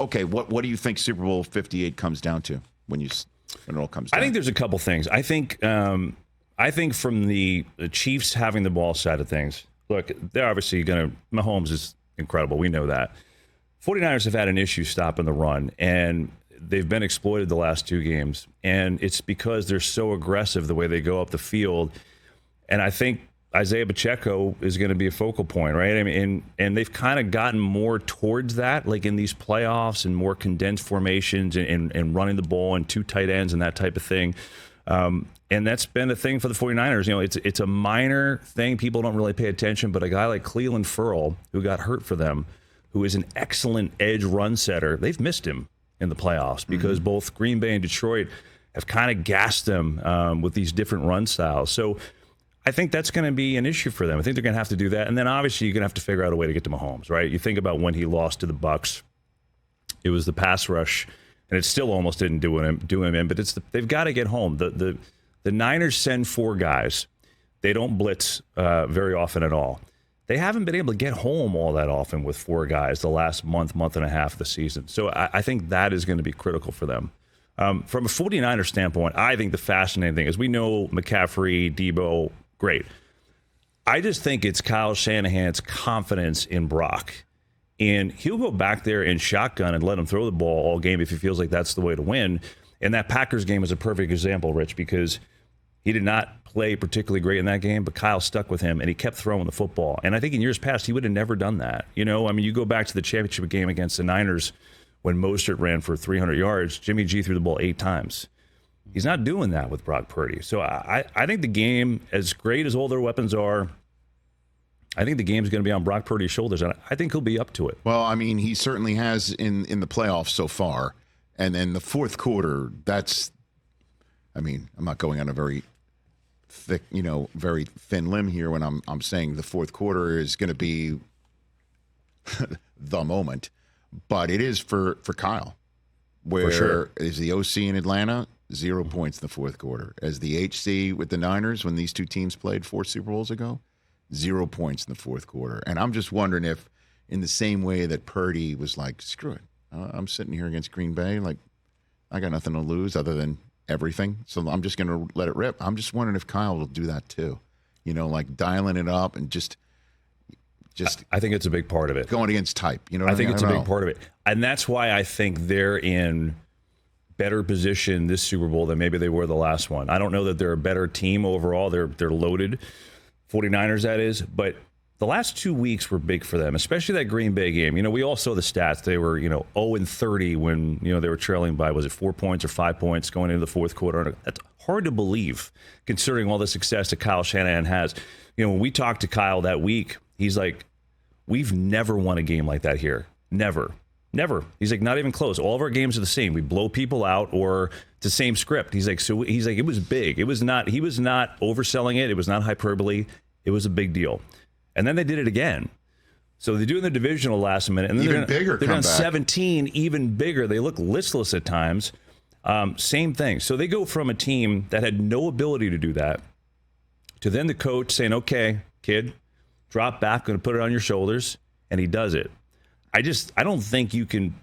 Okay, what do you think Super Bowl 58 comes down to when it all comes down? I think there's a couple things. I think from the Chiefs having the ball side of things, look, they're obviously going to – Mahomes is incredible. We know that. 49ers have had an issue stopping the run, and they've been exploited the last 2 games. And it's because they're so aggressive the way they go up the field. And I think Isaiah Pacheco is going to be a focal point, right? I mean, and they've kind of gotten more towards that, like in these playoffs and more condensed formations and running the ball and 2 tight ends and that type of thing. And that's been a thing for the 49ers. You know, it's a minor thing. People don't really pay attention, but a guy like Cleveland Ferrell, who got hurt for them, who is an excellent edge run setter, they've missed him in the playoffs because both Green Bay and Detroit have kind of gassed them with these different run styles. So I think that's going to be an issue for them. I think they're going to have to do that. And then obviously you're going to have to figure out a way to get to Mahomes, right? You think about when he lost to the Bucs, it was the pass rush, and it still almost didn't do him in, but they've got to get home. The Niners send 4 guys. They don't blitz very often at all. They haven't been able to get home all that often with 4 guys the last month and a half of the season. So I think that is going to be critical for them. From a 49er standpoint, I think the fascinating thing is we know McCaffrey, Debo, great. I just think it's Kyle Shanahan's confidence in Brock. And he'll go back there and shotgun and let him throw the ball all game if he feels like that's the way to win. And that Packers game is a perfect example, Rich, because he did not play particularly great in that game, but Kyle stuck with him, and he kept throwing the football. And I think in years past, he would have never done that. You know, I mean, you go back to the championship game against the Niners when Mostert ran for 300 yards. Jimmy G threw the ball 8 times. He's not doing that with Brock Purdy. So I think the game, as great as all their weapons are, I think the game's going to be on Brock Purdy's shoulders, and I think he'll be up to it. Well, I mean, he certainly has in the playoffs so far. And then the fourth quarter, I'm not going on a very thick, very thin limb here when I'm saying the fourth quarter is going to be the moment. But it is for Kyle. Where sure. Is the OC in Atlanta? 0 points in the fourth quarter. As the HC with the Niners, when these 2 teams played 4 Super Bowls ago, 0 points in the fourth quarter. And I'm just wondering if, in the same way that Purdy was like, screw it, I'm sitting here against Green Bay, like, I got nothing to lose other than everything, so I'm just going to let it rip. I'm just wondering if Kyle will do that too. Like dialing it up and just I think it's a big part of it. Going against type. I think it's a big part of it. And that's why I think they're in better position this Super Bowl than maybe they were the last one. I don't know that they're a better team overall. They're loaded. 49ers, that is. But the last 2 weeks were big for them, especially that Green Bay game. We all saw the stats. They were, 0-30 when, they were trailing by, was it 4 points or 5 points going into the fourth quarter? That's hard to believe, considering all the success that Kyle Shanahan has. When we talked to Kyle that week, he's like, we've never won a game like that here. Never. He's like, not even close. All of our games are the same. We blow people out, or it's the same script. He's like, it was big. He was not overselling it. It was not hyperbole. It was a big deal. And then they did it again. So they do it in the divisional last minute. And then they're on 17, even bigger. They look listless at times. Same thing. So they go from a team that had no ability to do that to then the coach saying, okay, kid, drop back, going to put it on your shoulders. And he does it. I don't think you can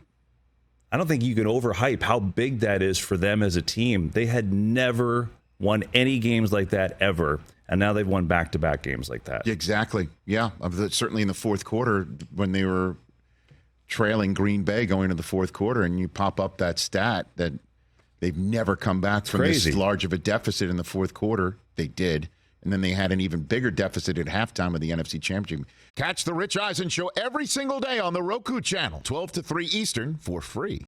overhype how big that is for them as a team. They had never won any games like that ever. And now they've won back-to-back games like that. Exactly. Yeah. Certainly in the fourth quarter when they were trailing Green Bay going to the fourth quarter, and you pop up that stat that they've never come back from this large of a deficit in the fourth quarter. They did. And then they had an even bigger deficit at halftime of the NFC Championship. Catch the Rich Eisen Show every single day on the Roku channel, 12 to 3 Eastern, for free.